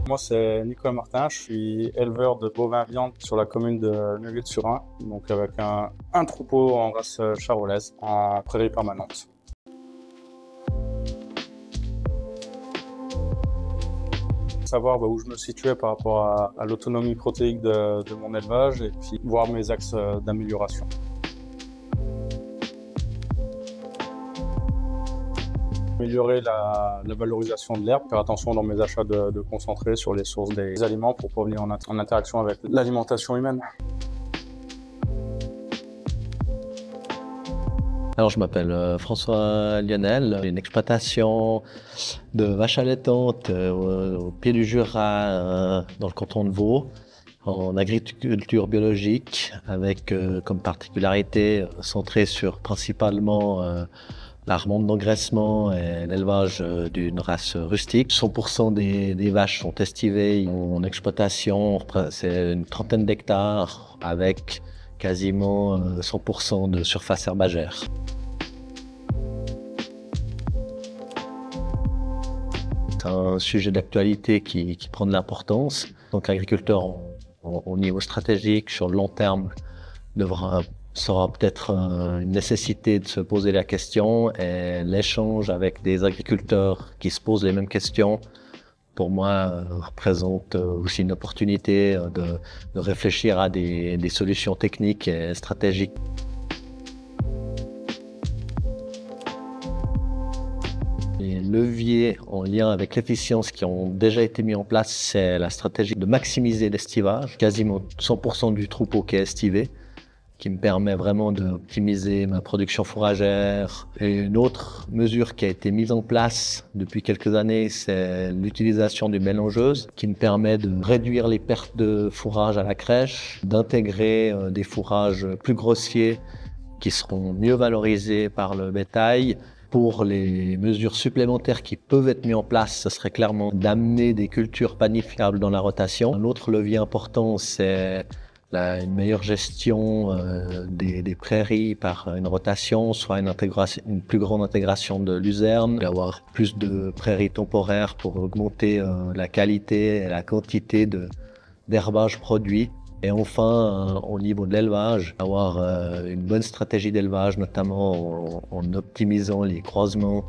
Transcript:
Moi, c'est Nicolas Martin, je suis éleveur de bovins viande sur la commune de Neuville-sur-Ain, donc avec un troupeau en race charolaise, en prairie permanente. Savoir où je me situais par rapport à l'autonomie protéique de mon élevage et puis voir mes axes d'amélioration. Améliorer la valorisation de l'herbe, faire attention dans mes achats de concentrés sur les sources des aliments pour pas venir en interaction avec l'alimentation humaine. Alors, je m'appelle François Lionel, j'ai une exploitation de vaches allaitantes au pied du Jura, dans le canton de Vaud, en agriculture biologique, avec comme particularité centrée sur principalement la remonte d'engraissement et l'élevage d'une race rustique. 100% des vaches sont estivées en exploitation, c'est une trentaine d'hectares avec quasiment 100% de surface herbagère. C'est un sujet d'actualité qui prend de l'importance. Donc l'agriculteur au niveau stratégique, sur le long terme, sera peut-être une nécessité de se poser la question, et l'échange avec des agriculteurs qui se posent les mêmes questions, pour moi, représente aussi une opportunité de réfléchir à des solutions techniques et stratégiques. Les leviers en lien avec l'efficience qui ont déjà été mis en place, c'est la stratégie de maximiser l'estivage, quasiment 100% du troupeau qui est estivé, qui me permet vraiment d'optimiser ma production fourragère. Et une autre mesure qui a été mise en place depuis quelques années, c'est l'utilisation d'une mélangeuse qui me permet de réduire les pertes de fourrage à la crèche, d'intégrer des fourrages plus grossiers qui seront mieux valorisés par le bétail. Pour les mesures supplémentaires qui peuvent être mises en place, ce serait clairement d'amener des cultures panifiables dans la rotation. Un autre levier important, c'est une meilleure gestion des prairies par une rotation, soit une plus grande intégration de luzerne, d'avoir plus de prairies temporaires pour augmenter la qualité et la quantité d'herbage produit. Et enfin, au niveau de l'élevage, avoir une bonne stratégie d'élevage, notamment en optimisant les croisements.